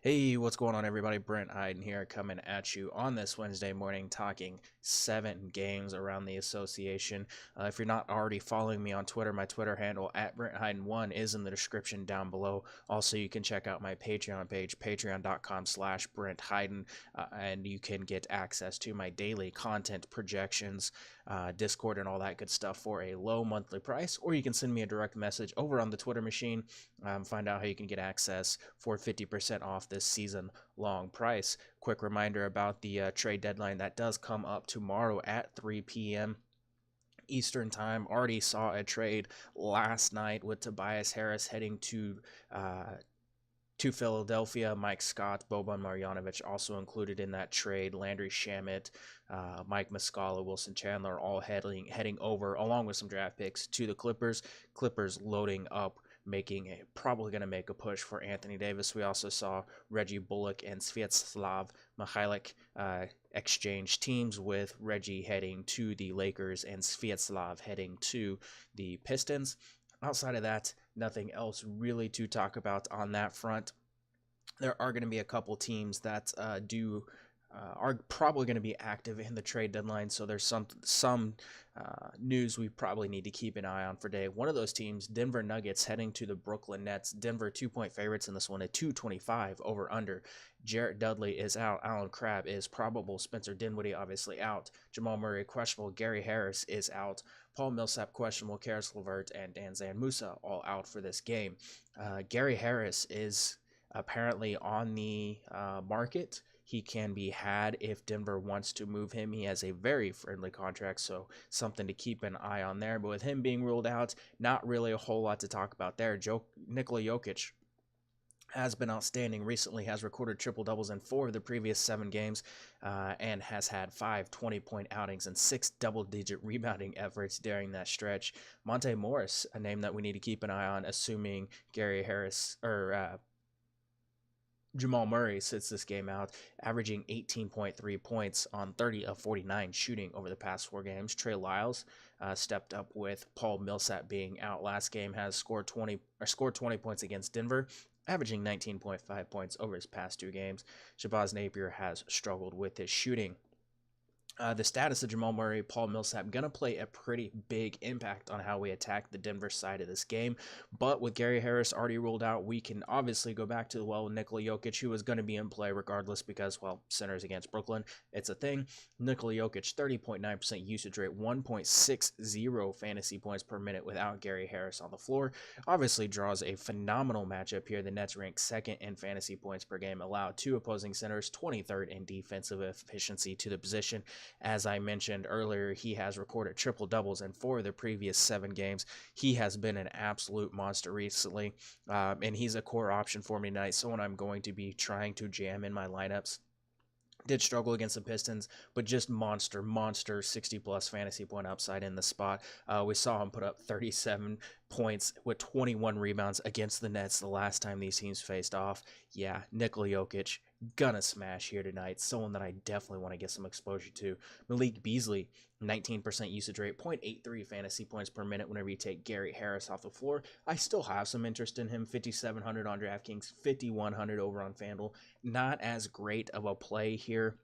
Hey, what's going on, everybody? Brent Hyden here, coming at you on this Wednesday morning, talking 7 games around the association. If you're not already following me on Twitter, my Twitter handle at Brent Hyden1 is in the description down below. Also, you can check out my Patreon page, patreon.com/Brent Hyden, and you can get access to my daily content projections, Discord, and all that good stuff for a low monthly price. Or you can send me a direct message over on the Twitter machine. Find out how you can get access for 50% off this season long price. Quick reminder about the trade deadline that does come up tomorrow at 3 p.m. Eastern time. Already saw a trade last night with Tobias Harris heading to Philadelphia. Mike Scott, Boban Marjanovic also included in that trade. Landry Shamet, Mike Muscala, Wilson Chandler all heading over, along with some draft picks, to the Clippers. Clippers loading up, probably going to make a push for Anthony Davis. We also saw Reggie Bullock and Sviatoslav Mikhailik exchange teams, with Reggie heading to the Lakers and Sviatoslav heading to the Pistons. Outside of that, nothing else really to talk about on that front. There are going to be a couple teams that are probably going to be active in the trade deadline, so there's some news we probably need to keep an eye on for today. One of those teams, Denver Nuggets, heading to the Brooklyn Nets. Denver 2-point favorites in this one at 225 over under. Jarrett Dudley is out. Alan Crabb is probable. Spencer Dinwiddie obviously out. Jamal Murray questionable. Gary Harris is out. Paul Millsap questionable. Karis LeVert and Danzan Musa all out for this game. Gary Harris is apparently on the market. He can be had if Denver wants to move him. He has a very friendly contract, so something to keep an eye on there. But with him being ruled out, not really a whole lot to talk about there. Nikola Jokic has been outstanding recently, has recorded triple-doubles in 4 of the previous 7 games, and has had 5 20-point outings and 6 double-digit rebounding efforts during that stretch. Monte Morris, a name that we need to keep an eye on, assuming Gary Harris or Jamal Murray sits this game out, averaging 18.3 points on 30 of 49 shooting over the past 4 games. Trey Lyles stepped up, with Paul Millsap being out last game, has scored 20 points against Denver, averaging 19.5 points over his past 2 games. Shabazz Napier has struggled with his shooting. The status of Jamal Murray, Paul Millsap, going to play a pretty big impact on how we attack the Denver side of this game. But with Gary Harris already ruled out, we can obviously go back to, Nikola Jokic, who is going to be in play regardless because, centers against Brooklyn, it's a thing. Nikola Jokic, 30.9% usage rate, 1.60 fantasy points per minute without Gary Harris on the floor. Obviously draws a phenomenal matchup here. The Nets rank 2nd in fantasy points per game allowed to opposing centers, 23rd in defensive efficiency to the position. As I mentioned earlier, he has recorded triple-doubles in 4 of the previous 7 games. He has been an absolute monster recently, and he's a core option for me tonight, someone I'm going to be trying to jam in my lineups. Did struggle against the Pistons, but just monster 60-plus fantasy point upside in the spot. We saw him put up 37 points with 21 rebounds against the Nets the last time these teams faced off. Yeah, Nikola Jokic, gonna smash here tonight. Someone that I definitely want to get some exposure to. Malik Beasley, 19% usage rate, 0.83 fantasy points per minute whenever you take Gary Harris off the floor. I still have some interest in him. 5,700 on DraftKings, 5,100 over on FanDuel. Not as great of a play here,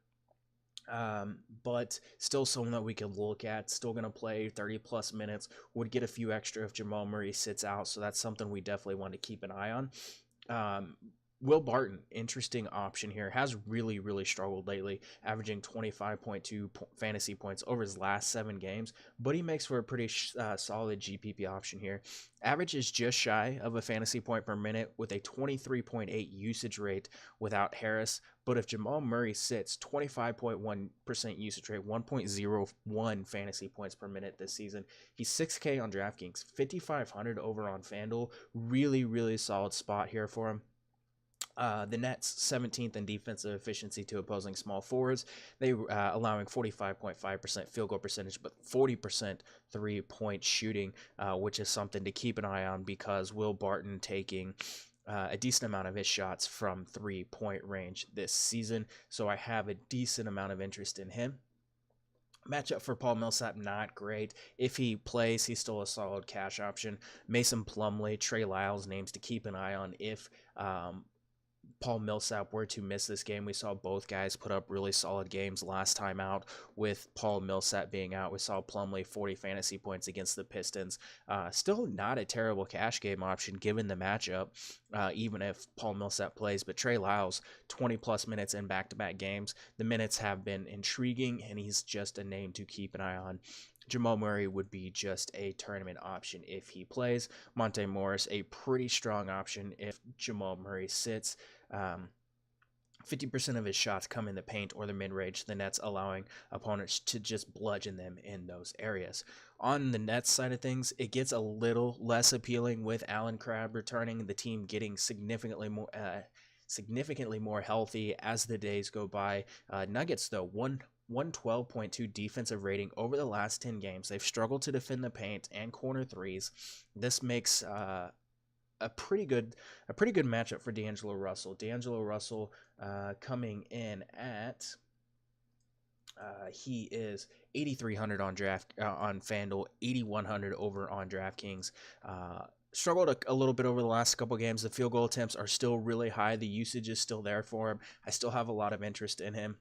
but still someone that we can look at. Still going to play 30-plus minutes. Would get a few extra if Jamal Murray sits out, so that's something we definitely want to keep an eye on. Will Barton, interesting option here, has really struggled lately, averaging 25.2 fantasy points over his last 7 games, but he makes for a pretty solid GPP option here. Average is just shy of a fantasy point per minute with a 23.8 usage rate without Harris, but if Jamal Murray sits, 25.1% usage rate, 1.01 fantasy points per minute this season. He's 6K on DraftKings, 5,500 over on FanDuel. Really solid spot here for him. The Nets, 17th in defensive efficiency to opposing small forwards. They allowing 45.5% field goal percentage, but 40% three-point shooting, which is something to keep an eye on because Will Barton taking a decent amount of his shots from 3-point range this season. So I have a decent amount of interest in him. Matchup for Paul Millsap, not great. If he plays, he's still a solid cash option. Mason Plumlee, Trey Lyles, names to keep an eye on if Paul Millsap were to miss this game, we saw both guys put up really solid games last time out. With Paul Millsap being out, we saw Plumlee 40 fantasy points against the Pistons. Still not a terrible cash game option given the matchup, even if Paul Millsap plays. But Trey Lyles, 20 plus minutes in back-to-back games. The minutes have been intriguing, and he's just a name to keep an eye on. Jamal Murray would be just a tournament option if he plays. Monte Morris, a pretty strong option if Jamal Murray sits. 50% of his shots come in the paint or the mid-range, the Nets allowing opponents to just bludgeon them in those areas. On the Nets side of things, it gets a little less appealing with Allen Crabbe returning, the team getting significantly more healthy as the days go by. Nuggets, though, 112.2 defensive rating over the last 10 games. They've struggled to defend the paint and corner threes. This makes a pretty good matchup for D'Angelo Russell. D'Angelo Russell coming in at he is 8,300 on FanDuel, 8,100 over on DraftKings. Struggled a little bit over the last couple games. The field goal attempts are still really high. The usage is still there for him. I still have a lot of interest in him.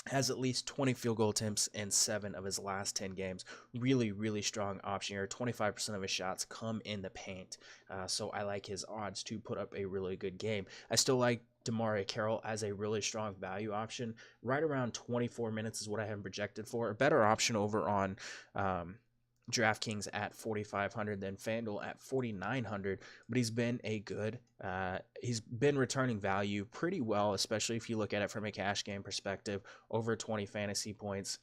Has at least 20 field goal attempts in 7 of his last 10 games. Really, really strong option here. 25% of his shots come in the paint. So I like his odds to put up a really good game. I still like DeMario Carroll as a really strong value option. Right around 24 minutes is what I have him projected for. A better option over on DraftKings at 4,500 than FanDuel at 4,900, but he's been returning value pretty well, especially if you look at it from a cash game perspective. Over 20 fantasy points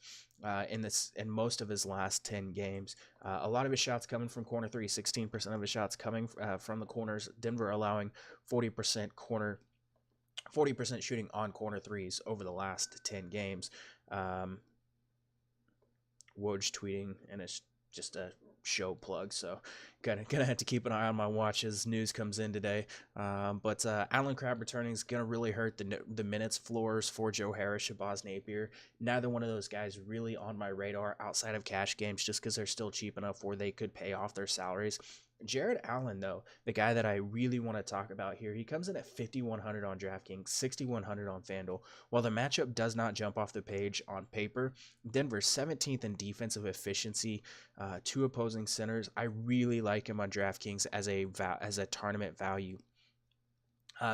in most of his last 10 games. A lot of his shots coming from corner three, 16% of his shots coming from the corners. Denver allowing 40% shooting on corner threes over the last 10 games. Woj tweeting, and it's just a show plug, so gonna have to keep an eye on my watch as news comes in today. But Allen Crabbe returning is gonna really hurt the minutes floors for Joe Harris, Shabazz Napier. Neither one of those guys really on my radar outside of cash games, just because they're still cheap enough where they could pay off their salaries. Jared Allen, though, the guy that I really want to talk about here, he comes in at 5,100 on DraftKings, 6,100 on FanDuel. While the matchup does not jump off the page on paper, Denver's 17th in defensive efficiency to opposing centers. I really like him on DraftKings as a tournament value.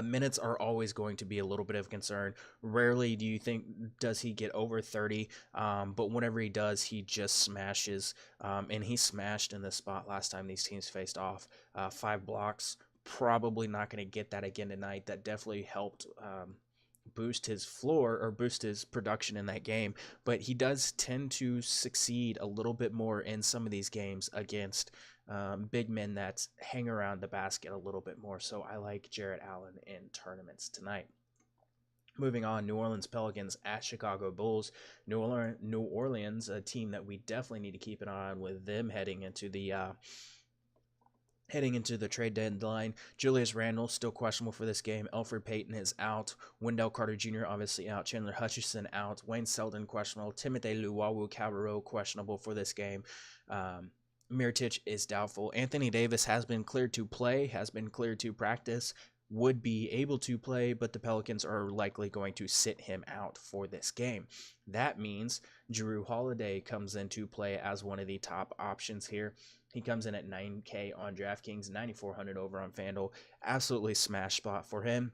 Minutes are always going to be a little bit of concern. Rarely does he get over 30, but whenever he does, he just smashes, and he smashed in this spot last time these teams faced off. 5 blocks, probably not going to get that again tonight. That definitely helped boost his floor or boost his production in that game, but he does tend to succeed a little bit more in some of these games against big men that hang around the basket a little bit more. So I like Jared Allen in tournaments tonight. Moving on, New Orleans Pelicans at Chicago Bulls. New Orleans, a team that we definitely need to keep an eye on with them heading into the trade deadline. Julius Randle still questionable for this game. Elfrid Payton is out. Wendell Carter Jr. obviously out. Chandler Hutchison out. Wayne Selden questionable. Timothy Luwawu-Cabarrot questionable for this game. Mirotic is doubtful. Anthony Davis has been cleared to play, has been cleared to practice, would be able to play, but the Pelicans are likely going to sit him out for this game. That means Jrue Holiday comes into play as one of the top options here. He comes in at 9K on DraftKings, 9,400 over on FanDuel. Absolutely smash spot for him.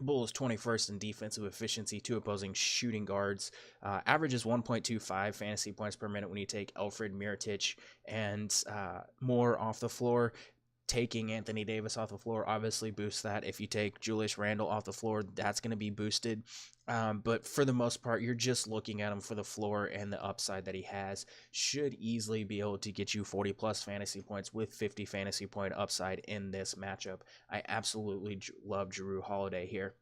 Bulls 21st in defensive efficiency to opposing shooting guards. Averages 1.25 fantasy points per minute when you take Elfrid, Mirotic, and more off the floor. Taking Anthony Davis off the floor obviously boosts that. If you take Julius Randle off the floor, that's going to be boosted. But for the most part, you're just looking at him for the floor and the upside that he has. Should easily be able to get you 40 plus fantasy points with 50 fantasy point upside in this matchup. I absolutely love Jrue Holiday here.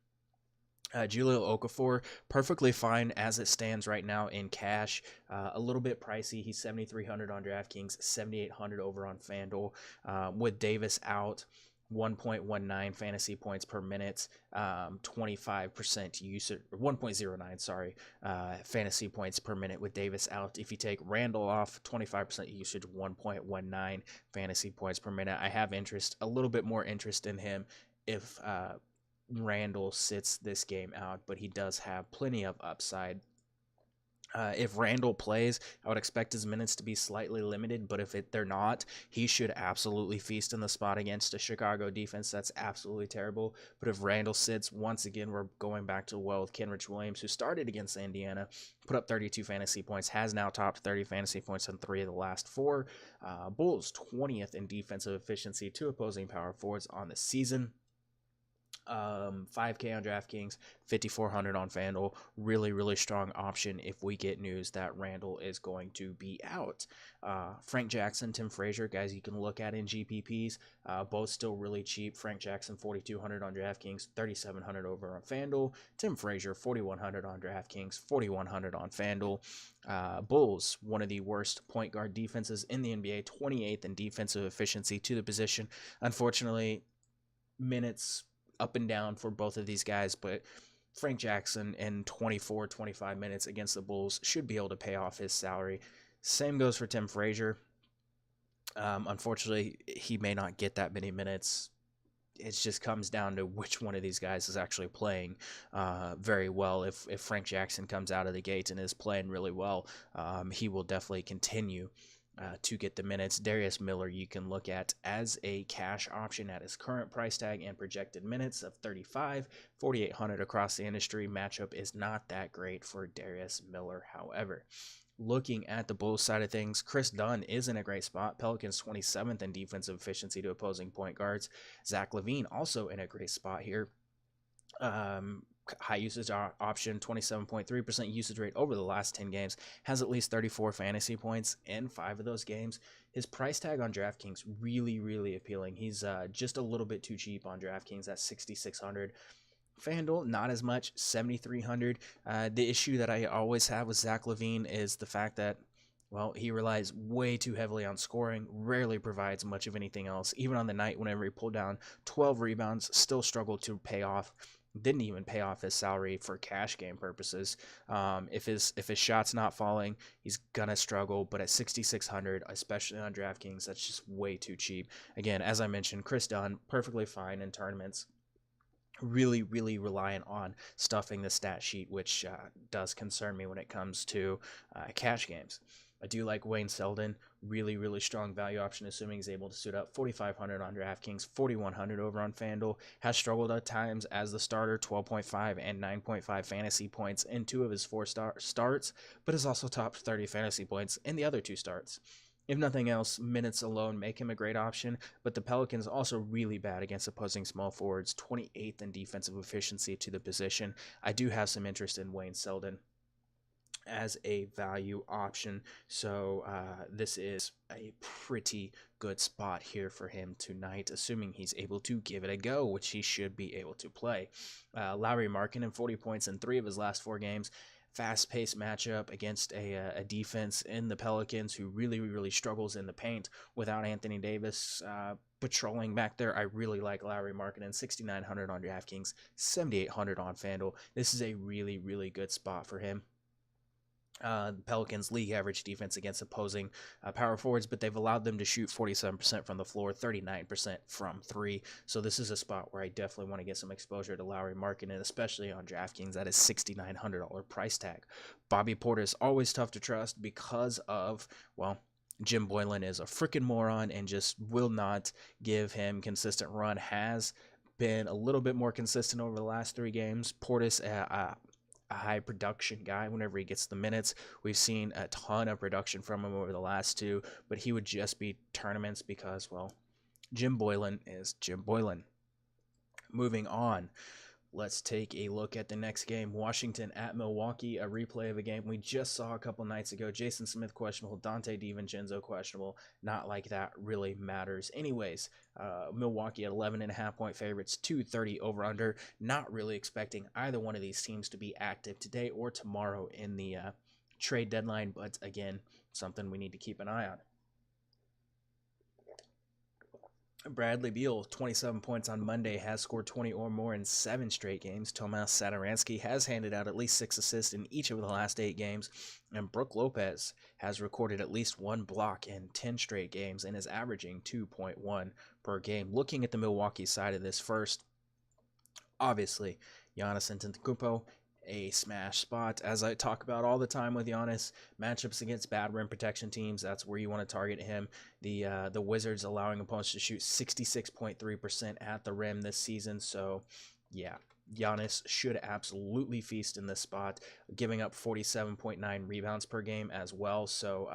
Jahlil Okafor, perfectly fine as it stands right now in cash. A little bit pricey. He's 7,300 on DraftKings, 7,800 over on FanDuel. With Davis out, 1.19 fantasy points per minute, 25% usage, 1.09, fantasy points per minute with Davis out. If you take Randall off, 25% usage, 1.19 fantasy points per minute. I have a little bit more interest in him if Randall sits this game out, but he does have plenty of upside. If Randall plays, I would expect his minutes to be slightly limited, but if they're not, he should absolutely feast in the spot against a Chicago defense that's absolutely terrible. But if Randall sits, once again, we're going back to the well with Kenrich Williams, who started against Indiana, put up 32 fantasy points, has now topped 30 fantasy points in 3 of the last 4. Bulls 20th in defensive efficiency to opposing power forwards on the season. 5K on DraftKings, 5,400 on FanDuel. Really strong option if we get news that Randall is going to be out. Frank Jackson, Tim Frazier, guys you can look at in GPPs, both still really cheap. Frank Jackson 4,200 on DraftKings, 3,700 over on FanDuel. Tim Frazier 4,100 on DraftKings, 4,100 on FanDuel. Bulls, one of the worst point guard defenses in the NBA, 28th in defensive efficiency to the position. Unfortunately, minutes up and down for both of these guys, but Frank Jackson in 24-25 minutes against the Bulls should be able to pay off his salary. Same goes for Tim Frazier. Unfortunately, he may not get that many minutes. It just comes down to which one of these guys is actually playing very well. If Frank Jackson comes out of the gate and is playing really well, he will definitely continue to get the minutes. Darius Miller you can look at as a cash option at his current price tag and projected minutes of 35, 4,800 across the industry. Matchup is not that great for Darius Miller, however. Looking at the Bulls side of things, Chris Dunn is in a great spot. Pelicans 27th in defensive efficiency to opposing point guards. Zach LaVine also in a great spot here. High usage option, 27.3% usage rate over the last 10 games, has at least 34 fantasy points in 5 of those games. His price tag on DraftKings really appealing. He's just a little bit too cheap on DraftKings at 6,600. FanDuel, not as much, 7,300. The issue that I always have with Zach LaVine is the fact that, well, he relies way too heavily on scoring, rarely provides much of anything else. Even on the night whenever he pulled down 12 rebounds, still struggled to pay off. Didn't even pay off his salary for cash game purposes. If his shot's not falling, he's gonna struggle. But at 6,600, especially on DraftKings, that's just way too cheap. Again, as I mentioned, Chris Dunn perfectly fine in tournaments. Really reliant on stuffing the stat sheet, which does concern me when it comes to cash games. I do like Wayne Selden, really strong value option, assuming he's able to suit up. 4,500 on DraftKings, 4,100 over on FanDuel. Has struggled at times as the starter, 12.5 and 9.5 fantasy points in 2 of his 4 starts, but has also topped 30 fantasy points in the other 2 starts. If nothing else, minutes alone make him a great option, but the Pelicans also really bad against opposing small forwards, 28th in defensive efficiency to the position. I do have some interest in Wayne Selden as a value option, so this is a pretty good spot here for him tonight, assuming he's able to give it a go, which he should be able to play. Lauri Markkanen, 40 points in 3 of his last 4 games. Fast-paced matchup against a defense in the Pelicans who really struggles in the paint without Anthony Davis patrolling back there. I really like Lauri Markkanen, 6,900 on DraftKings, 7,800 on FanDuel. This is a really good spot for him. The Pelicans league average defense against opposing power forwards, but they've allowed them to shoot 47% from the floor, 39% from 3. So this is a spot where I definitely want to get some exposure to Lauri Markkanen, especially on DraftKings at his $6,900 price tag. Bobby Portis, always tough to trust because of, well, Jim Boylen is a freaking moron and just will not give him consistent run. Has been a little bit more consistent over the last 3 games. Portis, a high production guy whenever he gets the minutes. We've seen a ton of production from him over the last 2, but he would just be tournaments because, well, Jim Boylen is Jim Boylen. Moving on, let's take a look at the next game. Washington at Milwaukee, a replay of a game we just saw a couple nights ago. Jason Smith questionable, Dante DiVincenzo questionable. Not like that really matters. Anyways, Milwaukee at 11.5 point favorites, 230 over under. Not really expecting either one of these teams to be active today or tomorrow in the trade deadline, but again, something we need to keep an eye on. Bradley Beal, 27 points on Monday, has scored 20 or more in 7 straight games. Tomas Satoransky has handed out at least 6 assists in each of the last 8 games. And Brook Lopez has recorded at least 1 block in 10 straight games and is averaging 2.1 per game. Looking at the Milwaukee side of this first, Obviously, Giannis Antetokounmpo, a smash spot. As I talk about all the time with Giannis, matchups against bad rim protection teams, that's where you want to target him. The Wizards allowing opponents to shoot 66.3% at the rim this season, so yeah. Giannis should absolutely feast in this spot, giving up 47.9 rebounds per game as well. So,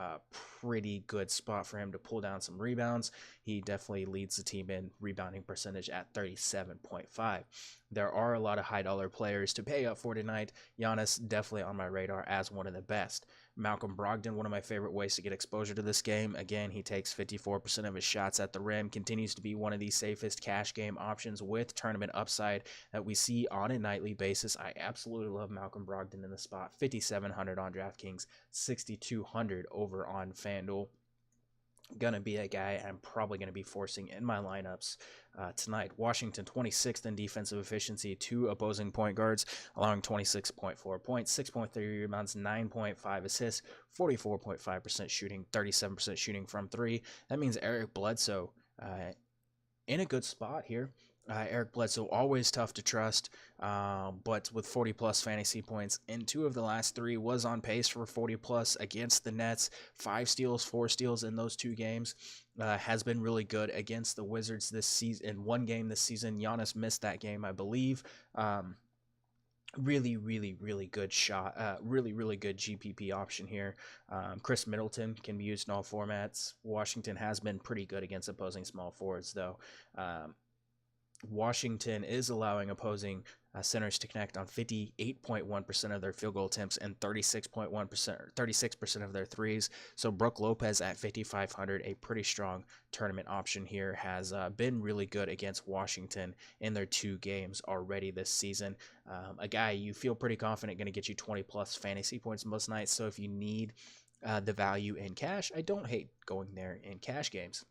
pretty good spot for him to pull down some rebounds. He definitely leads the team in rebounding percentage at 37.5. There are a lot of high dollar players to pay up for tonight. Giannis definitely on my radar as one of the best. Malcolm Brogdon, one of my favorite ways to get exposure to this game. Again, he takes 54% of his shots at the rim, continues to be one of the safest cash game options with tournament upside that we see on a nightly basis. I absolutely love Malcolm Brogdon in the spot. 5,700 on DraftKings, 6,200 over on FanDuel. Gonna be a guy I'm probably gonna be forcing in my lineups tonight. Washington 26th in defensive efficiency to opposing point guards, allowing 26.4 points, 6.3 rebounds, 9.5 assists, 44.5% shooting, 37% shooting from three. That means Eric Bledsoe in a good spot here. Eric Bledsoe, always tough to trust, but with 40 plus fantasy points in two of the last three, was on pace for 40 plus against the Nets. 5 steals, 4 steals in those 2 games. Has been really good against the Wizards this season. In one game this season, Giannis missed that game, I believe. Really good shot. Really good GPP option here. Chris Middleton can be used in all formats. Washington has been pretty good against opposing small forwards, though. Washington is allowing opposing centers to connect on 58.1% of their field goal attempts and 36% of their threes. So Brook Lopez at 5,500, a pretty strong tournament option here, has been really good against Washington in their 2 games already this season. A guy you feel pretty confident going to get you 20 plus fantasy points most nights. So if you need the value in cash, I don't hate going there in cash games.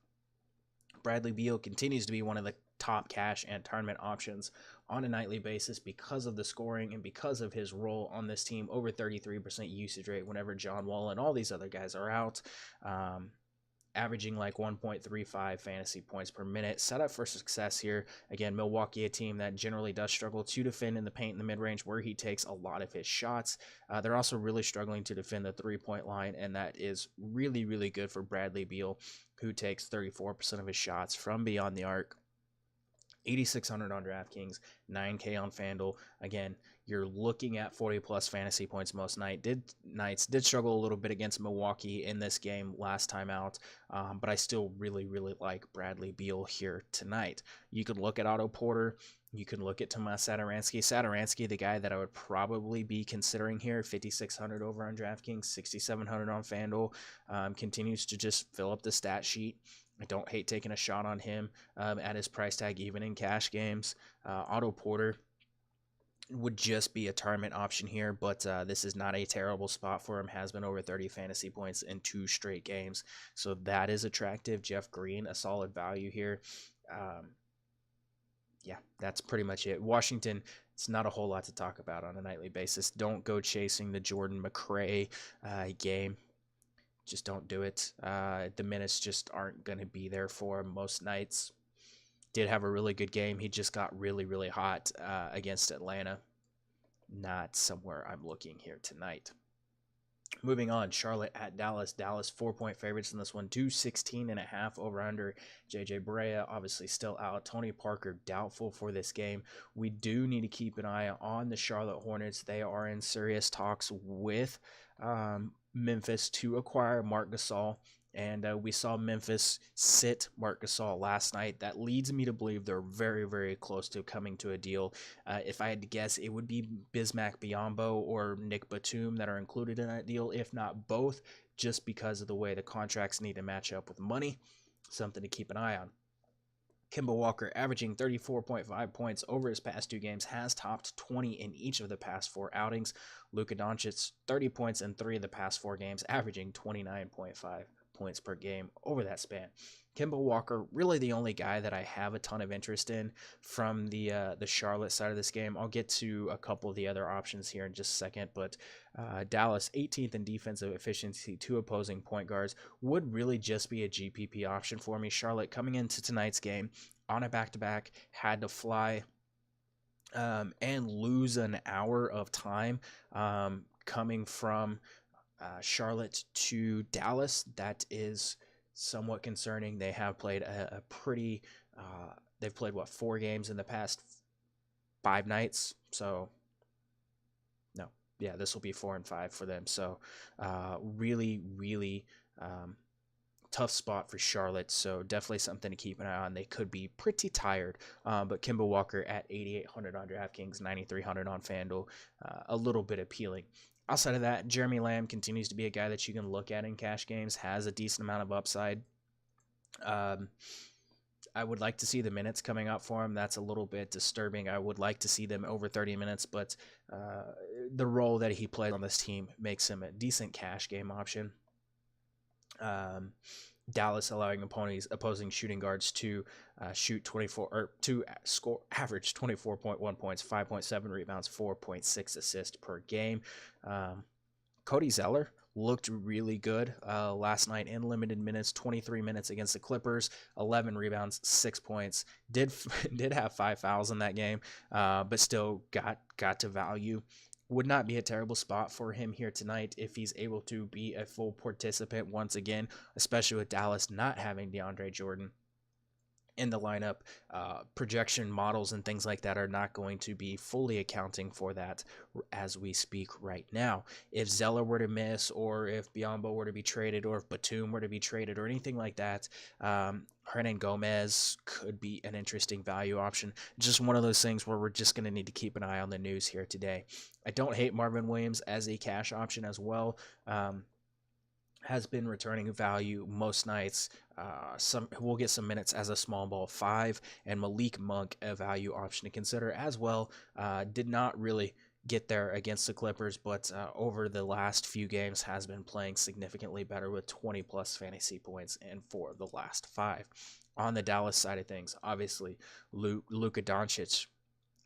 Bradley Beal continues to be one of the top cash and tournament options on a nightly basis because of the scoring and because of his role on this team. Over 33% usage rate whenever John Wall and all these other guys are out. Averaging like 1.35 fantasy points per minute. Set up for success here. Again, Milwaukee, a team that generally does struggle to defend in the paint in the mid-range where he takes a lot of his shots. They're also really struggling to defend the three-point line, and that is really good for Bradley Beal, who takes 34% of his shots from beyond the arc. 8,600 on DraftKings, 9K on FanDuel. Again, you're looking at 40 plus fantasy points most nights. Did struggle a little bit against Milwaukee in this game last time out, but I still really like Bradley Beal here tonight. You could look at Otto Porter. You can look at Tomas Satoransky. Satoransky, the guy that I would probably be considering here, 5,600 over on DraftKings, 6,700 on FanDuel. Continues to just fill up the stat sheet. I don't hate taking a shot on him at his price tag, even in cash games. Otto Porter would just be a tournament option here, but this is not a terrible spot for him. Has been over 30 fantasy points in 2 straight games, so that is attractive. Jeff Green, a solid value here. Yeah, that's pretty much it. Washington, it's not a whole lot to talk about on a nightly basis. Don't go chasing the Jordan McRae game. Just don't do it. The minutes just aren't going to be there for him most nights. Did have a really good game. He just got really hot against Atlanta. Not somewhere I'm looking here tonight. Moving on, Charlotte at Dallas. Dallas 4-point favorites in this one. 216.5 over under. JJ Barea obviously still out. Tony Parker doubtful for this game. We do need to keep an eye on the Charlotte Hornets. They are in serious talks with Memphis to acquire Marc Gasol, and we saw Memphis sit Marc Gasol last night. That leads me to believe they're very close to coming to a deal. If I had to guess, it would be Bismack Biyombo or Nick Batum that are included in that deal, if not both, just because of the way the contracts need to match up with money. Something to keep an eye on. Kemba Walker, averaging 34.5 points over his past 2 games, has topped 20 in each of the past 4 outings. Luka Doncic, 30 points in 3 of the past 4 games, averaging 29.5 points per game over that span. Kemba Walker, really the only guy that I have a ton of interest in from the Charlotte side of this game. I'll get to a couple of the other options here in just a second, but Dallas, 18th in defensive efficiency to opposing point guards, would really just be a GPP option for me. Charlotte coming into tonight's game on a back-to-back, had to fly and lose an hour of time coming from Charlotte to Dallas. That is somewhat concerning. They have played a pretty, they've played what, 4 games in the past 5 nights. So, no, yeah, this will be 4 and 5 for them. So, really, really tough spot for Charlotte, so definitely something to keep an eye on. They could be pretty tired, but Kemba Walker at 8,800 on DraftKings, 9,300 on FanDuel, a little bit appealing. Outside of that, Jeremy Lamb continues to be a guy that you can look at in cash games, has a decent amount of upside. I would like to see the minutes coming up for him. That's a little bit disturbing. I would like to see them over 30 minutes, but the role that he plays on this team makes him a decent cash game option. Dallas allowing opposing shooting guards to shoot 24 or to score average 24.1 points, 5.7 rebounds, 4.6 assists per game. Cody Zeller looked really good last night in limited minutes, 23 minutes against the Clippers, 11 rebounds, 6 points. Did have 5 fouls in that game, but still got to value. Would not be a terrible spot for him here tonight if he's able to be a full participant once again, especially with Dallas not having DeAndre Jordan in the lineup. Projection models and things like that are not going to be fully accounting for that as we speak right now. If Zeller were to miss, or if Biyombo were to be traded, or if Batum were to be traded, or anything like that, Hernan Gomez could be an interesting value option. Just one of those things where we're just going to need to keep an eye on the news here today. I don't hate Marvin Williams as a cash option as well. Has been returning value most nights. We'll get some minutes as a small ball 5, and Malik Monk a value option to consider as well. Did not really get there against the Clippers, but over the last few games has been playing significantly better with 20 plus fantasy points in 4 of the last 5. On the Dallas side of things, obviously Luka Doncic.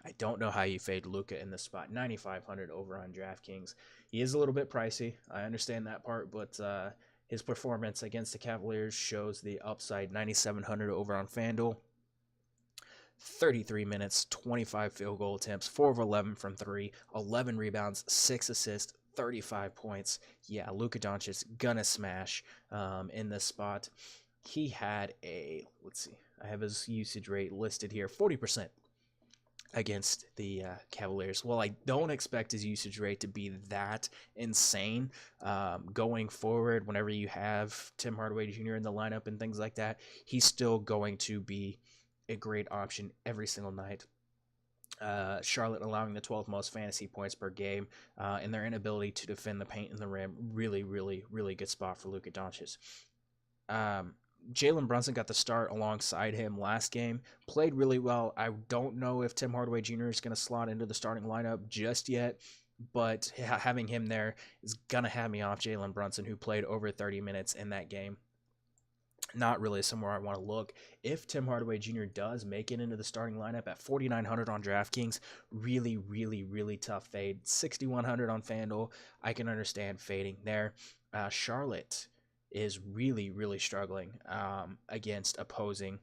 I don't know how you fade Luka in this spot. 9,500 over on DraftKings. He is a little bit pricey. I understand that part, but his performance against the Cavaliers shows the upside. 9,700 over on FanDuel. 33 minutes, 25 field goal attempts, 4 of 11 from 3, 11 rebounds, 6 assists, 35 points. Yeah, Luka Doncic gonna smash in this spot. He had let's see, I have his usage rate listed here, 40% against the Cavaliers. Well, I don't expect his usage rate to be that insane going forward. Whenever you have Tim Hardaway Jr. in the lineup and things like that, he's still going to be a great option every single night. Charlotte allowing the 12th most fantasy points per game, and their inability to defend the paint and the rim. Really, really, really good spot for Luka Doncic. Jalen Brunson got the start alongside him last game. Played really well. I don't know if Tim Hardaway Jr. is going to slot into the starting lineup just yet, but having him there is going to have me off Jalen Brunson, who played over 30 minutes in that game. Not really somewhere I want to look. If Tim Hardaway Jr. does make it into the starting lineup at 4,900 on DraftKings, really, really, really tough fade. 6,100 on FanDuel. I can understand fading there. Charlotte is really, really struggling against opposing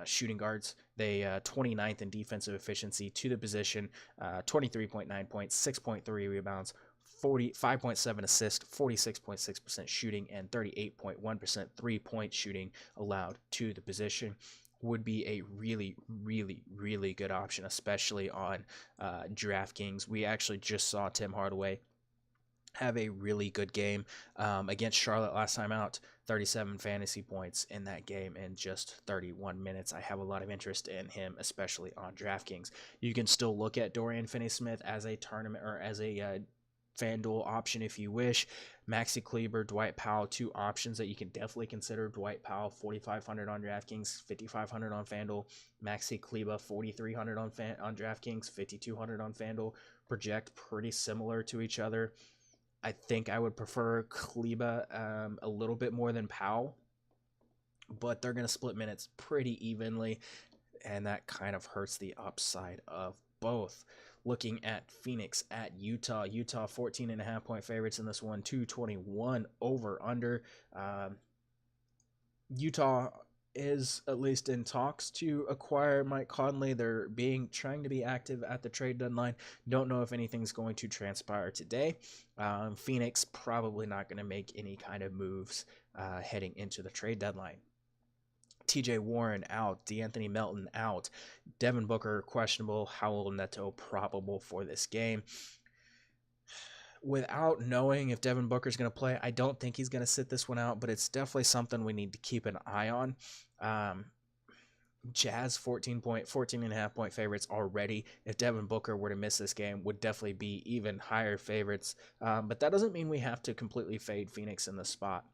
shooting guards. They 29th in defensive efficiency to the position, 23.9 points, 6.3 rebounds, 5.7 assists, 46.6% shooting, and 38.1% three-point shooting allowed to the position. Would be a really, really, really good option, especially on DraftKings. We actually just saw Tim Hardaway have a really good game against Charlotte last time out. 37 fantasy points in that game in just 31 minutes. I have a lot of interest in him, especially on DraftKings. You can still look at Dorian Finney-Smith as a tournament or as a FanDuel option if you wish. Maxi Kleber, Dwight Powell, 2 options that you can definitely consider. Dwight Powell, 4,500 on DraftKings, 5,500 on FanDuel. Maxi Kleber, 4,300 on DraftKings, 5,200 on FanDuel. Project pretty similar to each other. I think I would prefer Kleber a little bit more than Powell, but they're going to split minutes pretty evenly, and that kind of hurts the upside of both. Looking at Phoenix at Utah. Utah 14.5 point favorites in this one, 221 over under. Utah is at least in talks to acquire Mike Conley. They're trying to be active at the trade deadline. Don't know if anything's going to transpire today. Phoenix probably not going to make any kind of moves heading into the trade deadline. TJ Warren out, DeAnthony Melton out, Devin Booker questionable, Howell Neto probable for this game. Without knowing if Devin Booker's going to play, I don't think he's going to sit this one out, but it's definitely something we need to keep an eye on. Jazz 14 and a half point favorites already. If Devin Booker were to miss this game, would definitely be even higher favorites. But that doesn't mean we have to completely fade Phoenix in the spot.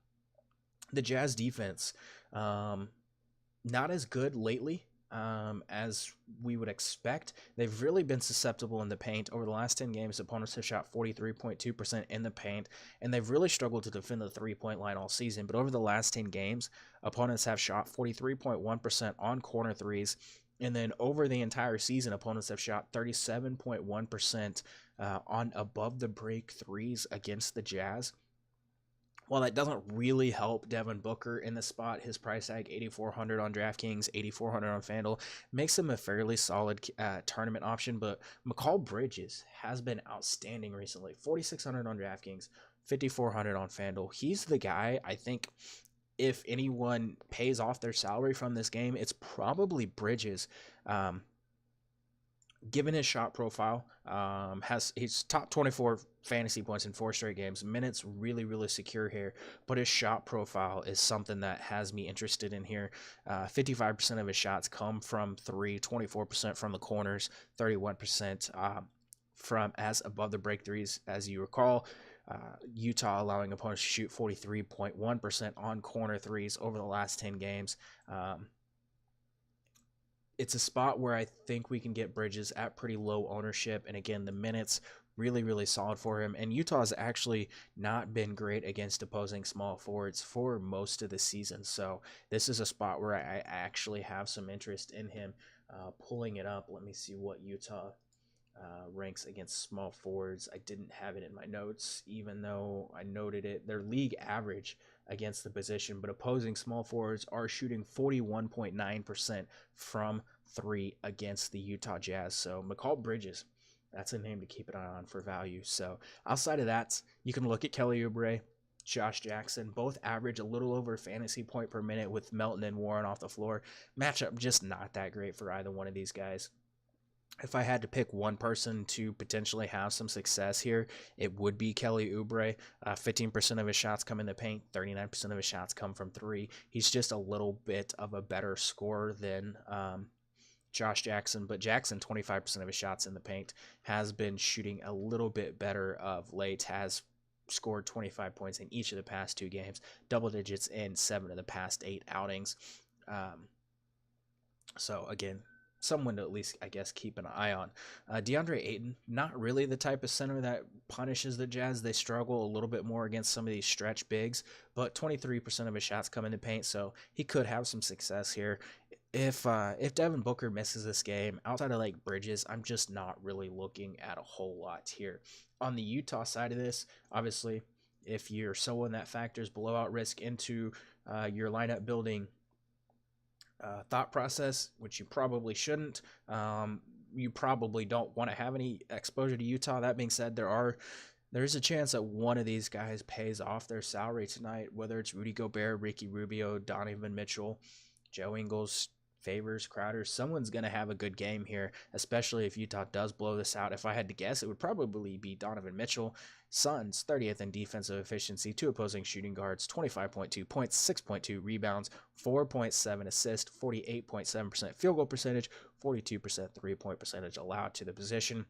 The Jazz defense, not as good lately as we would expect. They've really been susceptible in the paint. Over the last 10 games, opponents have shot 43.2% in the paint, and they've really struggled to defend the three-point line all season. But over the last 10 games, opponents have shot 43.1% on corner threes, and then over the entire season, opponents have shot 37.1% on above-the-break threes against the Jazz. While that doesn't really help Devin Booker in the spot, his price tag $8,400 on DraftKings, $8,400 on FanDuel makes him a fairly solid tournament option. But Mikal Bridges has been outstanding recently. $4,600 on DraftKings, $5,400 on FanDuel. He's the guy, I think, if anyone pays off their salary from this game, it's probably Bridges. Given his shot profile, he's top 24 fantasy points in 4 straight games. Minutes really secure here, but his shot profile is something that has me interested in here. 55% of his shots come from 3, 24% from the corners, 31% from as above the break threes. As you recall, Utah allowing opponents to shoot 43.1% on corner threes over the last 10 games. It's a spot where I think we can get Bridges at pretty low ownership. And again, the minutes really solid for him. And Utah's actually not been great against opposing small forwards for most of the season. So this is a spot where I actually have some interest in him. Pulling it up, let me see what Utah ranks against small forwards. I didn't have it in my notes, even though I noted it. Their league average against the position, but opposing small forwards are shooting 41.9% from 3 against the Utah Jazz. So Mikal Bridges, that's a name to keep an eye on for value. So outside of that, you can look at Kelly Oubre, Josh Jackson, both average a little over fantasy point per minute with Melton and Warren off the floor. Matchup just not that great for either one of these guys. If I had to pick one person to potentially have some success here, it would be Kelly Oubre. 15% of his shots come in the paint, 39% of his shots come from 3. He's just a little bit of a better scorer than Josh Jackson, but Jackson, 25% of his shots in the paint, has been shooting a little bit better of late, has scored 25 points in each of the past 2 games, double digits in 7 of the past 8 outings. So again, someone to at least, I guess, keep an eye on. DeAndre Ayton, not really the type of center that punishes the Jazz. They struggle a little bit more against some of these stretch bigs, but 23% of his shots come in the paint, so he could have some success here. If Devin Booker misses this game, outside of like Bridges, I'm just not really looking at a whole lot here. On the Utah side of this, obviously, if you're someone that factors blowout risk into your lineup building thought process, which you probably shouldn't. You probably don't want to have any exposure to Utah. That being said, there's a chance that one of these guys pays off their salary tonight, whether it's Rudy Gobert, Ricky Rubio, Donovan Mitchell, Joe Ingles, Favors, Crowder. Someone's going to have a good game here, especially if Utah does blow this out. If I had to guess, it would probably be Donovan Mitchell. Suns, 30th in defensive efficiency, 2 opposing shooting guards, 25.2 points, 6.2 rebounds, 4.7 assists, 48.7% field goal percentage, 42% three-point percentage allowed to the position.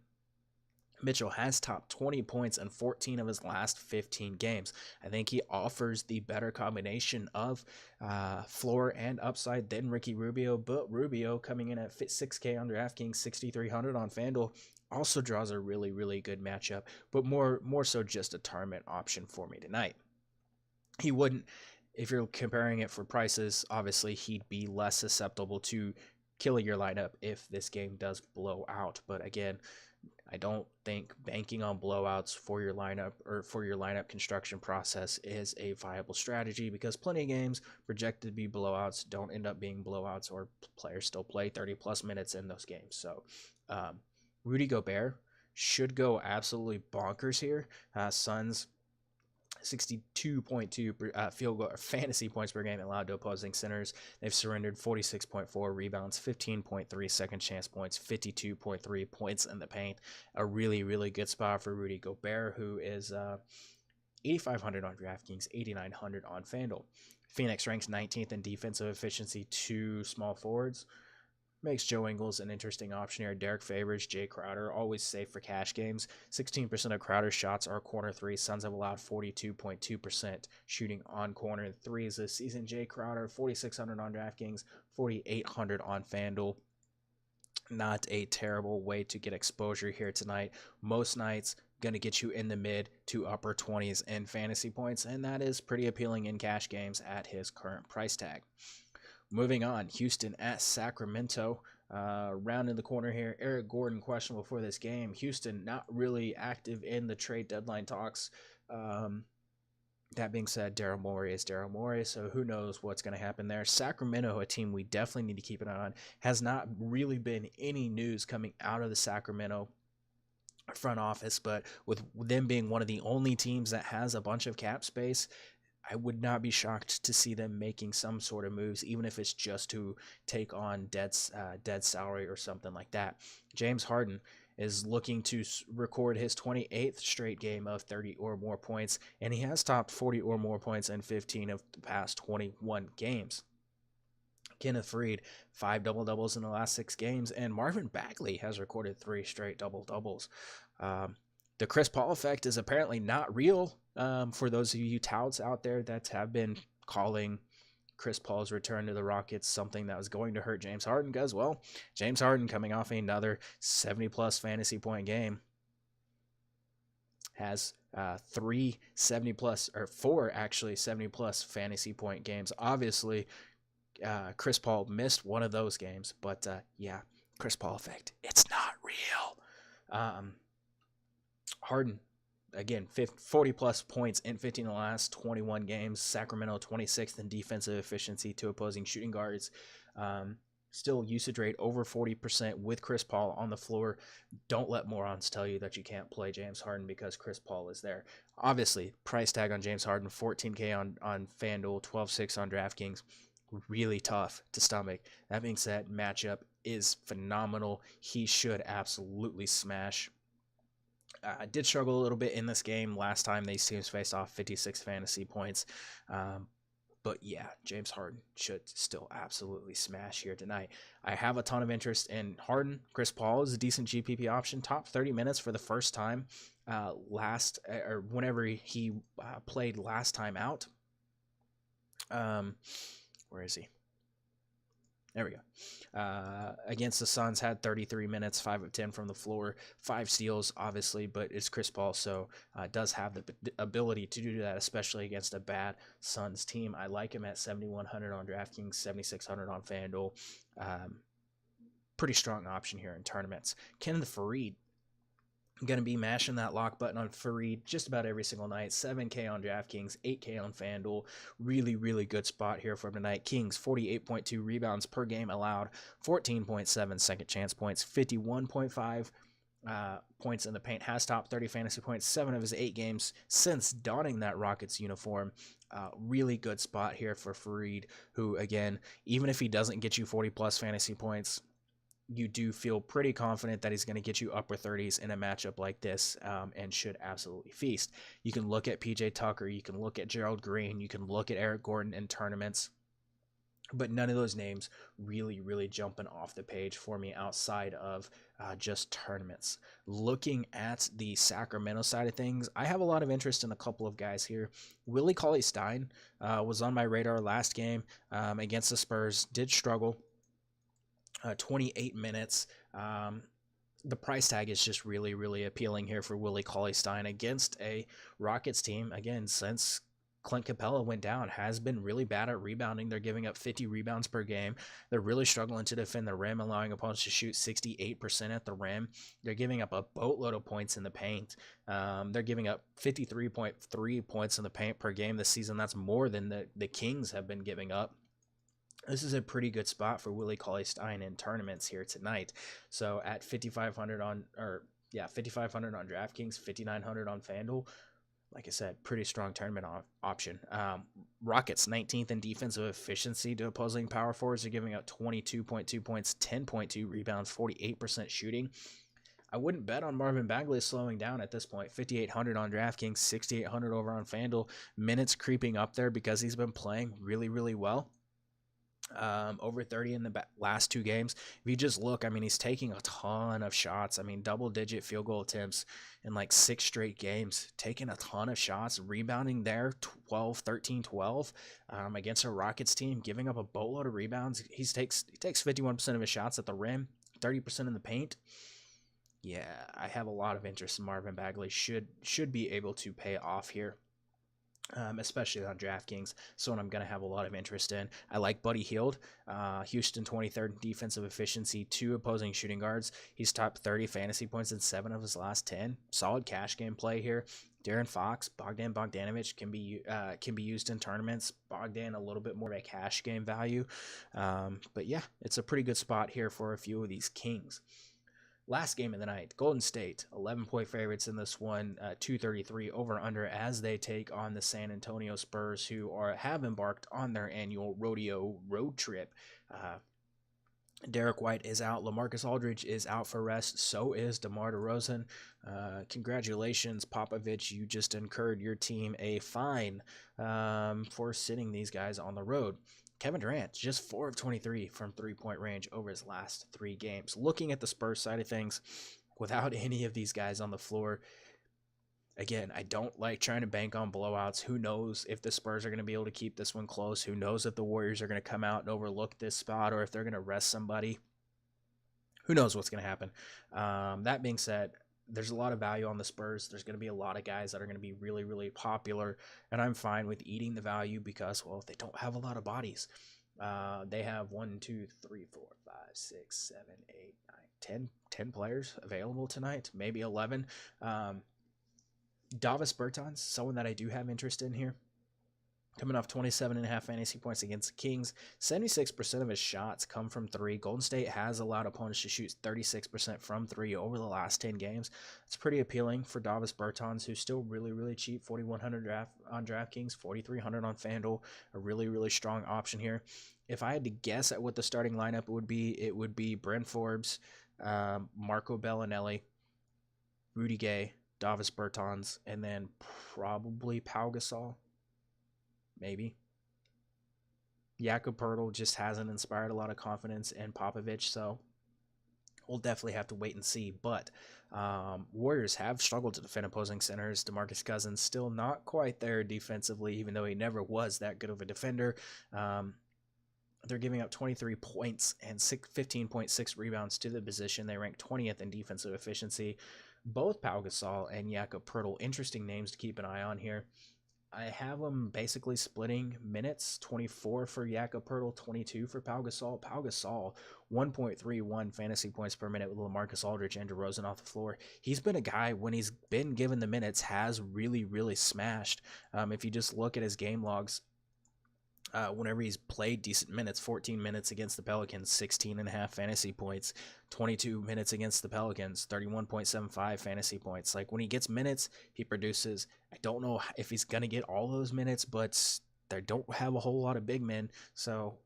Mitchell has topped 20 points in 14 of his last 15 games. I think he offers the better combination of floor and upside than Ricky Rubio, but Rubio coming in at $6K on DraftKings, $6,300 on FanDuel, also draws a really good matchup, but more so just a tournament option for me tonight. He wouldn't, if you're comparing it for prices, obviously he'd be less susceptible to killing your lineup if this game does blow out, but again, I don't think banking on blowouts for your lineup or for your lineup construction process is a viable strategy, because plenty of games projected to be blowouts don't end up being blowouts, or players still play 30 plus minutes in those games. So Rudy Gobert should go absolutely bonkers here. Suns 62.2 field goal or fantasy points per game allowed to opposing centers. They've surrendered 46.4 rebounds, 15.3 second chance points, 52.3 points in the paint. A really, really good spot for Rudy Gobert, who is 8,500 on DraftKings, 8,900 on FanDuel. Phoenix ranks 19th in defensive efficiency to small forwards. Makes Joe Ingles an interesting option here. Derek Favors, Jay Crowder, always safe for cash games. 16% of Crowder's shots are corner threes. Suns have allowed 42.2% shooting on corner threes this season. Jay Crowder, 4,600 on DraftKings, 4,800 on FanDuel. Not a terrible way to get exposure here tonight. Most nights going to get you in the mid to upper 20s in fantasy points, and that is pretty appealing in cash games at his current price tag. Moving on, Houston at Sacramento. Rounding the corner here, Eric Gordon questionable for this game. Houston not really active in the trade deadline talks. That being said, Daryl Morey is Daryl Morey, so who knows what's going to happen there. Sacramento, a team we definitely need to keep an eye on, has not really been any news coming out of the Sacramento front office, but with them being one of the only teams that has a bunch of cap space, I would not be shocked to see them making some sort of moves, even if it's just to take on dead salary or something like that. James Harden is looking to record his 28th straight game of 30 or more points, and he has topped 40 or more points in 15 of the past 21 games. Kenneth Faried, 5 double-doubles in the last 6 games, and Marvin Bagley has recorded 3 straight double-doubles. The Chris Paul effect is apparently not real. For those of you touts out there that have been calling Chris Paul's return to the Rockets something that was going to hurt James Harden, because, well, James Harden coming off another 70-plus fantasy point game has 4 70-plus fantasy point games. Obviously, Chris Paul missed one of those games, but yeah, Chris Paul effect, it's not real. Harden, again, 40-plus points in 15 of the last 21 games. Sacramento, 26th in defensive efficiency to opposing shooting guards. Still usage rate over 40% with Chris Paul on the floor. Don't let morons tell you that you can't play James Harden because Chris Paul is there. Obviously, price tag on James Harden, $14K on FanDuel, $12.6 on DraftKings. Really tough to stomach. That being said, matchup is phenomenal. He should absolutely smash. Did struggle a little bit in this game. Last time these teams faced off, 56 fantasy points. But yeah, James Harden should still absolutely smash here tonight. I have a ton of interest in Harden. Chris Paul is a decent GPP option. Top 30 minutes for the first time whenever he played last time out. Where is he? There we go. Against the Suns, had 33 minutes, 5 of 10 from the floor, 5 steals, obviously, but it's Chris Paul, so does have the ability to do that, especially against a bad Suns team. I like him at 7,100 on DraftKings, 7,600 on FanDuel. Pretty strong option here in tournaments. Kenneth Faried, going to be mashing that lock button on Faried just about every single night. 7K on DraftKings, 8K on FanDuel. Really, really good spot here for tonight. Kings, 48.2 rebounds per game allowed, 14.7 second chance points, 51.5 points in the paint. Has top 30 fantasy points, 7 of his 8 games since donning that Rockets uniform. Really good spot here for Faried, who, again, even if he doesn't get you 40-plus fantasy points, you do feel pretty confident that he's going to get you upper 30s in a matchup like this, and should absolutely feast. You can look at PJ Tucker, you can look at Gerald Green, you can look at Eric Gordon in tournaments, but none of those names really jumping off the page for me outside of just tournaments. Looking at the Sacramento side of things, I have a lot of interest in a couple of guys here. Willie Cauley-Stein was on my radar last game against the Spurs, did struggle. 28 minutes. The price tag is just really appealing here for Willie Cauley-Stein against a Rockets team, again, since Clint Capella went down, has been really bad at rebounding. They're giving up 50 rebounds per game. They're really struggling to defend the rim, allowing opponents to shoot 68% at the rim. They're giving up a boatload of points in the paint. They're giving up 53.3 points in the paint per game this season. That's more than the Kings have been giving up. This is a pretty good spot for Willie Cauley-Stein in tournaments here tonight. So at 5,500 on, 5,500 on DraftKings, 5,900 on FanDuel. Like I said, pretty strong tournament option. Rockets 19th in defensive efficiency to opposing power forwards. They're giving up 22.2 points, 10.2 rebounds, 48% shooting. I wouldn't bet on Marvin Bagley slowing down at this point. 5,800 on DraftKings, 6,800 over on FanDuel. Minutes creeping up there because he's been playing really, really well. Over 30 in the last 2 games. If you just look, I mean, he's taking a ton of shots. I mean, double-digit field goal attempts in like 6 straight games, taking a ton of shots, rebounding there, 13, 12 against a Rockets team, giving up a boatload of rebounds. He takes 51% of his shots at the rim, 30% in the paint. Yeah, I have a lot of interest in Marvin Bagley. Should be able to pay off here. Especially on DraftKings, someone I'm going to have a lot of interest in. I like Buddy Hield, Houston 23rd in defensive efficiency, 2 opposing shooting guards. He's top 30 fantasy points in 7 of his last 10. Solid cash game play here. Darren Fox, Bogdan Bogdanovic can be used in tournaments. Bogdan a little bit more of a cash game value, but yeah, it's a pretty good spot here for a few of these Kings. Last game of the night, Golden State, 11-point favorites in this one, 233 over-under as they take on the San Antonio Spurs, who have embarked on their annual rodeo road trip. Derek White is out. LaMarcus Aldridge is out for rest. So is DeMar DeRozan. Congratulations, Popovich. You just incurred your team a fine for sitting these guys on the road. Kevin Durant, just 4 of 23 from three-point range over his last 3 games. Looking at the Spurs side of things, without any of these guys on the floor, again, I don't like trying to bank on blowouts. Who knows if the Spurs are going to be able to keep this one close? Who knows if the Warriors are going to come out and overlook this spot or if they're going to rest somebody? Who knows what's going to happen? That being said, there's a lot of value on the Spurs. There's going to be a lot of guys that are going to be really, really popular, and I'm fine with eating the value because, well, they don't have a lot of bodies. They have 1, 2, 3, 4, 5, 6, 7, 8, 9, 10 players available tonight, maybe 11. Davis Bertans, someone that I do have interest in here. Coming off 27.5 fantasy points against the Kings, 76% of his shots come from 3. Golden State has allowed opponents to shoot 36% from 3 over the last 10 games. It's pretty appealing for Davis Bertans, who's still really, really cheap. 4,100 on DraftKings, 4,300 on FanDuel. A really, really strong option here. If I had to guess at what the starting lineup would be, it would be Bryn Forbes, Marco Bellinelli, Rudy Gay, Davis Bertans, and then probably Pau Gasol. Maybe. Jakob Poeltl just hasn't inspired a lot of confidence in Popovich, so we'll definitely have to wait and see. But Warriors have struggled to defend opposing centers. DeMarcus Cousins still not quite there defensively, even though he never was that good of a defender. They're giving up 23 points and 15.6 rebounds to the position. They rank 20th in defensive efficiency. Both Pau Gasol and Jakob Poeltl, interesting names to keep an eye on here. I have them basically splitting minutes, 24 for Jakob Poeltl, 22 for Pau Gasol. Pau Gasol, 1.31 fantasy points per minute with LaMarcus Aldridge and DeRozan off the floor. He's been a guy, when he's been given the minutes, has really, really smashed. If you just look at his game logs, whenever he's played decent minutes, 14 minutes against the Pelicans, 16.5 fantasy points, 22 minutes against the Pelicans, 31.75 fantasy points. Like, when he gets minutes, he produces. I don't know if he's going to get all those minutes, but they don't have a whole lot of big men. So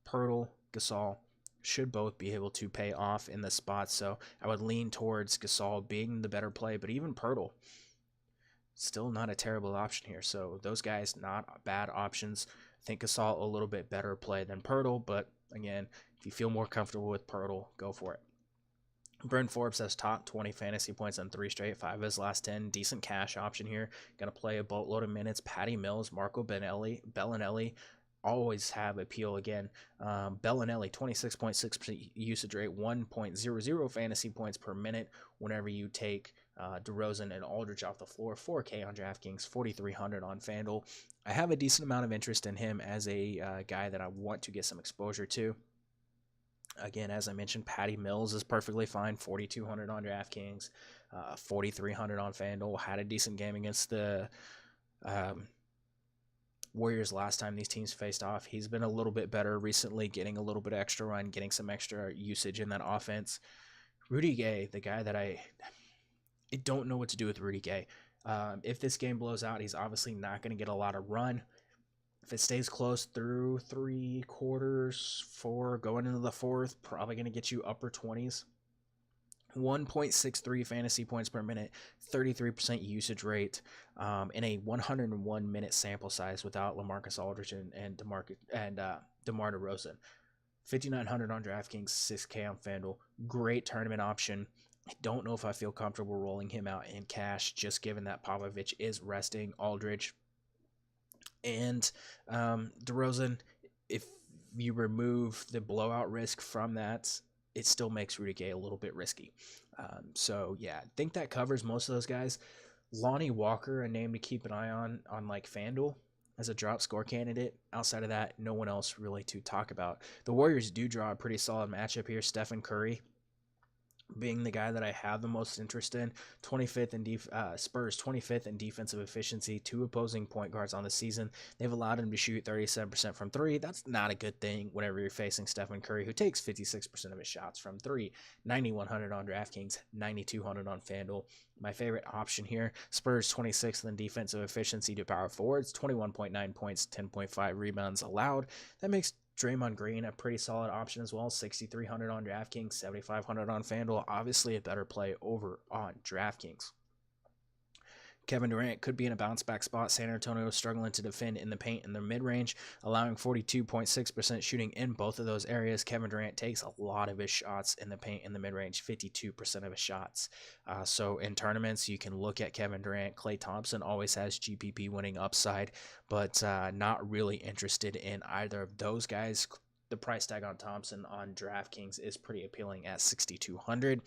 Poeltl, Gasol should both be able to pay off in the spot. So I would lean towards Gasol being the better play, but even Poeltl, still not a terrible option here. So those guys, not bad options. I think Gasol a little bit better play than Poeltl, but again, if you feel more comfortable with Poeltl, go for it. Bryn Forbes has top 20 fantasy points on 3 straight, 5 of his last 10. Decent cash option here. Going to play a boatload of minutes. Patty Mills, Marco Bellinelli, always have appeal again. Bellinelli, 26.6% usage rate, 1.00 fantasy points per minute whenever you take DeRozan and Aldridge off the floor. 4K on DraftKings, 4,300 on FanDuel. I have a decent amount of interest in him as a guy that I want to get some exposure to. Again, as I mentioned, Patty Mills is perfectly fine, 4,200 on DraftKings, 4,300 on FanDuel. Had a decent game against the Warriors last time these teams faced off. He's been a little bit better recently, getting a little bit extra run, getting some extra usage in that offense. Rudy Gay, the guy that I don't know what to do with Rudy Gay. If this game blows out, he's obviously not going to get a lot of run. If it stays close through 3/4, 4, going into the fourth, probably going to get you upper 20s. 1.63 fantasy points per minute, 33% usage rate, in a 101-minute sample size without LaMarcus Aldridge and DeMar DeRozan. 5,900 on DraftKings, 6K on FanDuel. Great tournament option. I don't know if I feel comfortable rolling him out in cash, just given that Popovich is resting Aldridge. And DeRozan, if you remove the blowout risk from that, it still makes Rudy Gay a little bit risky. So yeah, I think that covers most of those guys. Lonnie Walker, a name to keep an eye on like FanDuel as a drop score candidate. Outside of that, no one else really to talk about. The Warriors do draw a pretty solid matchup here. Stephen Curry being the guy that I have the most interest in. 25th in Spurs 25th in defensive efficiency, 2 opposing point guards on the season. They've allowed him to shoot 37% from 3. That's not a good thing whenever you're facing Stephen Curry, who takes 56% of his shots from 3. 9,100 on DraftKings, 9,200 on FanDuel. My favorite option here, Spurs 26th in defensive efficiency to power forwards, 21.9 points, 10.5 rebounds allowed. That makes Draymond Green a pretty solid option as well. 6,300 on DraftKings, 7,500 on FanDuel. Obviously a better play over on DraftKings. Kevin Durant could be in a bounce back spot. San Antonio is struggling to defend in the paint in the mid-range, allowing 42.6% shooting in both of those areas. Kevin Durant takes a lot of his shots in the paint in the mid-range, 52% of his shots. So in tournaments, you can look at Kevin Durant. Klay Thompson always has GPP winning upside, but not really interested in either of those guys. The price tag on Thompson on DraftKings is pretty appealing at 6,200.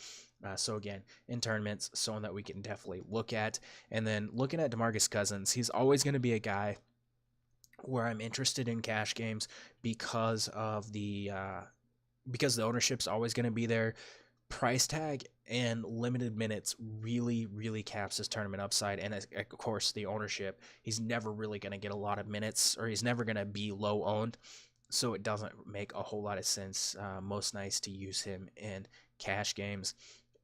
So again, in tournaments, someone that we can definitely look at. And then looking at DeMarcus Cousins, he's always going to be a guy where I'm interested in cash games because the ownership's always going to be there. Price tag and limited minutes really, really caps his tournament upside. And of course, the ownership, he's never really going to get a lot of minutes, or he's never going to be low owned. So it doesn't make a whole lot of sense. Most nice to use him in cash games.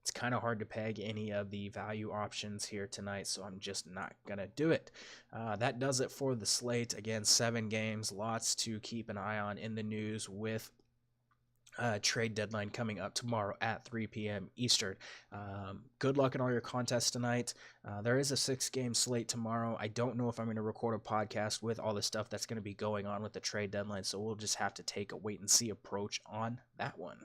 It's kind of hard to peg any of the value options here tonight, so I'm just not going to do it. That does it for the slate. Again, 7 games, lots to keep an eye on in the news with trade deadline coming up tomorrow at 3 p.m. Eastern. Good luck in all your contests tonight. There is a 6-game slate tomorrow. I don't know if I'm going to record a podcast with all the stuff that's going to be going on with the trade deadline, so we'll just have to take a wait and see approach on that one.